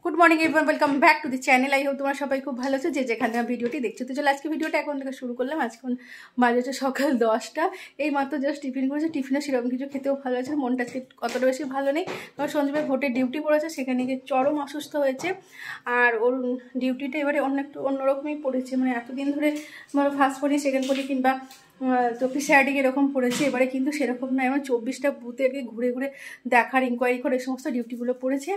Good morning everyone, welcome back to the channel. I hope তোমরা সবাই খুব ভালো আছো যে যেখানে ভিডিওটি দেখছো। তো চলো আজকে ভিডিওটা এখন থেকে শুরু করলাম। আজকে বাজে হচ্ছে সকাল 10টা। এই মাত্র জাস্ট টিফিন করেছে। টিফিনে সেরকম কিছু খেতেও ভালো আছে, মনটা আজকে অতটা বেশি ভালো নেই। কারণ সঞ্জীবের ভোটের ডিউটি পড়েছে, সেখানে গিয়ে চরম অসুস্থ হয়েছে। আর ওর ডিউটিটা এবারে অন্যরকমই পড়েছে। মানে এতদিন ধরে ধরো ফার্স্ট পড়ি, সেকেন্ড পড়ি কিংবা তো প্রিসাইডিং এরকম পড়েছে, এবারে কিন্তু সেরকম নয়। আমার 24টা বুথে ঘুরে ঘুরে দেখার, ইনকোয়ারি করে এই সমস্ত ডিউটিগুলো পড়েছে।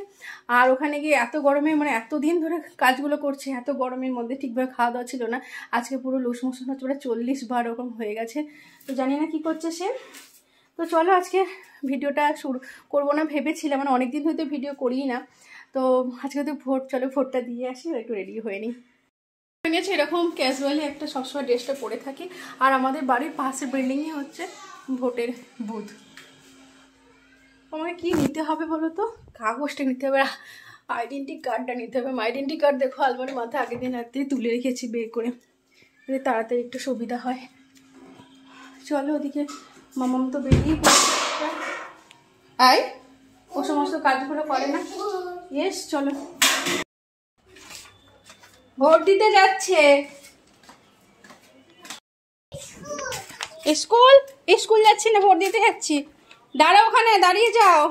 আর ওখানে গিয়ে এত গরমে, মানে এতদিন ধরে কাজগুলো করছে, এত গরমের মধ্যে ঠিকভাবে খাওয়া দাওয়া ছিল না। আজকে পুরো লুজ মোশন হচ্ছে, ওরা 40 বার ওরকম হয়ে গেছে। তো জানি না কি করছে সে। তো চলো আজকে ভিডিওটা শুরু করবো না ভেবেছিলাম, মানে অনেকদিন হয়তো ভিডিও করি না। তো আজকে তো ভোট, চলো ভোটটা দিয়ে আসি, একটু রেডি হয়ে নিই। নিয়েছে এরকম ক্যাজুয়ালি একটা সবসময় ড্রেসটা পরে থাকি। আর আমাদের বাড়ির পাশের বিল্ডিংয়ে হচ্ছে ভোটের বুথ। আমাকে কি নিতে হবে বলো তো? কাগজটা নিতে হবে, আইডেন্টি কার্ডটা নিতে হবে। আইডেন্টি কার্ড দেখো আলমারির মাথায় আগের দিন রাত্রে তুলে রেখেছি বের করে, যাতে তাড়াতাড়ি একটু সুবিধা হয়। চলো ওদিকে মামাম তো বেরিয়েই পড়ছে। আই ও সমস্ত কাজগুলো করে না। ইয়েস চলো, ভোট দিতে যাচ্ছে। স্কুল স্কুল যাচ্ছি না, ভোট দিতে যাচ্ছি। দাঁড়াও, ওখানে দাঁড়িয়ে যাও।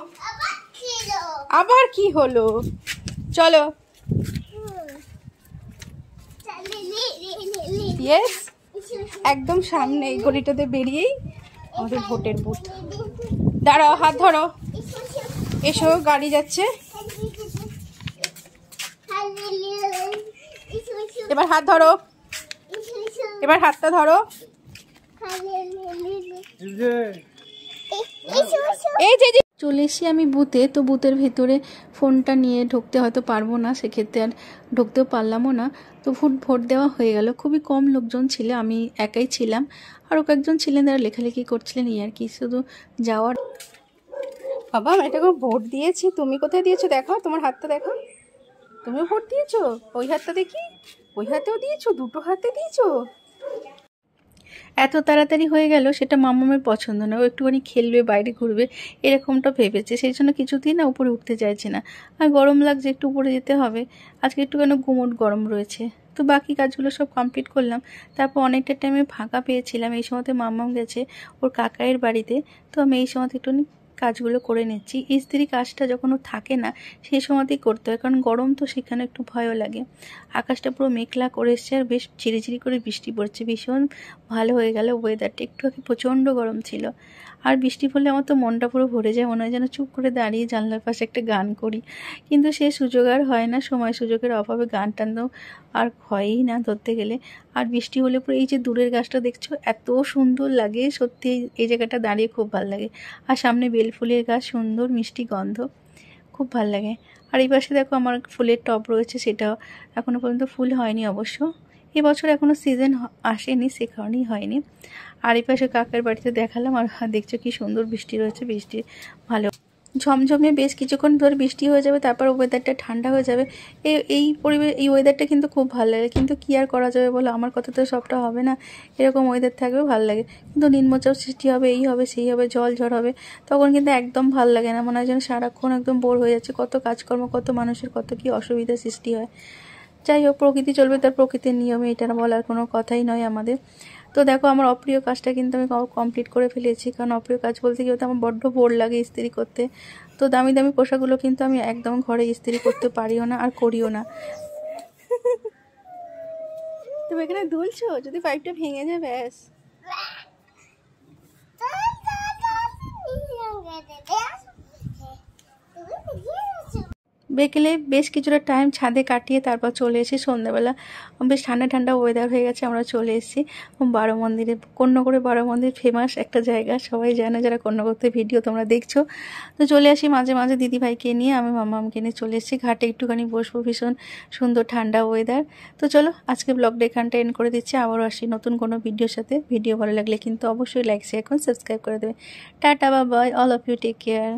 আবার কি হলো? চলো। ইয়েস, একদম সামনে এই গলিটাতে বেরিয়েই আমাদের ভোটের বুথ। দাঁড়াও, হাত ধরো। এসো, গাড়ি যাচ্ছে। এবার হাত ধরো, এবার হাতটা ধরো। এই যে চলে এসেছি আমি বুথে। তো বুথের ভেতরে ফোনটা নিয়ে ঢুকতে হয়তো পারবো না, সেক্ষেত্রে আর ঢুকতেও পারলামও না। তো ভোট দেওয়া হয়ে গেল। খুবই কম লোকজন ছিল, আমি একাই ছিলাম। আরও কয়েকজন ছিলেন যারা লেখালেখি করছিলেন, এই আর কি। শুধু যাওয়ার। বাবা আমি এটা ভোট দিয়েছি। তুমি কোথায় দিয়েছো? দেখো তোমার হাতটা দেখো। তুমিও ভোট দিয়েছো? ওই হাতটা দেখি। ওই হাতেও দিয়েছো? দুটো হাতে দিয়েছো? এত তাড়াতাড়ি হয়ে গেল সেটা মামামের পছন্দ না। ও একটুখানি খেলবে, বাইরে ঘুরবে, এরকমটা ভেবেছে। সেই জন্য কিছুতেই না উপরে উঠতে চাইছে না। আর গরম লাগছে, একটু উপরে যেতে হবে। আজকে একটুখানি গুমোট গরম রয়েছে। তো বাকি কাজগুলো সব কমপ্লিট করলাম। তারপর অনেকটা টাইমে ফাঁকা পেয়েছিলাম। এই সময়তে মামাম গেছে ওর কাকায়ের বাড়িতে। তো আমি এই সময়তে একটু কাজগুলো করে নিচ্ছি। ইস্ত্রি কাজটা যখন ও থাকে না সেই সময়তেই করতে হয়, কারণ গরম তো সেখানে একটু ভয়ও লাগে। আকাশটা পুরো মেঘলা করে এসছে, আর বেশ ঝিরিঝিরি করে বৃষ্টি পড়ছে। ভীষণ ভালো হয়ে গেল ওয়েদারটা। একটু আগে প্রচণ্ড গরম ছিল, আর বৃষ্টি পড়লে আমার তো মনটা পুরো ভরে যায়। মনে হয় যেন চুপ করে দাঁড়িয়ে জানলার পাশে একটা গান করি, কিন্তু সে সুযোগ আর হয় না। সময় সুযোগের অভাবে গান টান তো আর হয়ই না ধরতে গেলে। আর বৃষ্টি হলে পুরো এই যে দূরের গাছটা দেখছো, এত সুন্দর লাগে সত্যি। এই জায়গাটা দাঁড়িয়ে খুব ভালো লাগে। আর সামনে বেলফুলের গাছ, সুন্দর মিষ্টি গন্ধ, খুব ভালো লাগে। আর এই পাশে দেখো আমার ফুলের টব রয়েছে, সেটাও এখনও পর্যন্ত ফুল হয়নি অবশ্য। এবছর এখনও সিজন আসেনি, সে কারণেই হয়নি। আর এই পাশে কাকার বাড়িতে দেখালাম। আর দেখছো কি সুন্দর বৃষ্টি রয়েছে। বৃষ্টি ভালো ঝমঝমে বেশ কিছুক্ষণ ধরে বৃষ্টি হয়ে যাবে, তারপর ওয়েদারটা ঠান্ডা হয়ে যাবে। এই পরিবেশ, এই ওয়েদারটা কিন্তু খুব ভালো লাগে। কিন্তু কি আর করা যাবে বলো, আমার কথা তো সবটা হবে না। এরকম ওয়েদার থাকবে ভালো লাগে, কিন্তু নিম্নচাপ সৃষ্টি হবে, এই হবে সেই হবে, জল ঝড় হবে, তখন কিন্তু একদম ভালো লাগে না। মনে হয় যেন সারাক্ষণ একদম বোর হয়ে যাচ্ছে। কত কাজকর্ম, কত মানুষের কত কি অসুবিধা সৃষ্টি হয়। যাই হোক, প্রকৃতি চলবে তার প্রকৃতির নিয়মে, এটা বলার কোনো কথাই নয় আমাদের। তো দেখো আমার অপ্রিয় কাজটা কিন্তু আমি কমপ্লিট করে ফেলেছি। কারণ অপ্রিয় কাজ বলতে কি, আমার বড্ড বোর লাগে ইস্ত্রি করতে। তো দামি দামি পোশাকগুলো কিন্তু আমি একদম ঘরে ইস্ত্রি করতে পারিও না, আর করিও না। তুমি এখানে দুলছো, যদি পাইপটা ভেঙে যায় ব্যাস। বিকেলে বেশ কিছুটা টাইম ছাদে কাটিয়ে তারপর চলে এসেছি সন্ধ্যাবেলা। বেশ ঠান্ডা ঠান্ডা ওয়েদার হয়ে গেছে, আমরা চলে এসেছি বারো মন্দিরে। কন্যাগড়ে বারো মন্দির ফেমাস একটা জায়গা, সবাই জানে যারা কন্যাগড়তে ভিডিও তোমরা দেখছো। তো চলে আসি মাঝে মাঝে দিদিভাইকে নিয়ে, আমি মামামকে নিয়ে চলে এসেছি ঘাটে একটুখানি বসবো। ভীষণ সুন্দর ঠান্ডা ওয়েদার। তো চলো আজকে ব্লগটা এখানটা এন্ড করে দিচ্ছি। আবারও আসি নতুন কোনো ভিডিওর সাথে। ভিডিও ভালো লাগলে কিন্তু অবশ্যই লাইক শেয়ার করুন, সাবস্ক্রাইব করে দেবে। টাটা, bye bye, all of you, take care.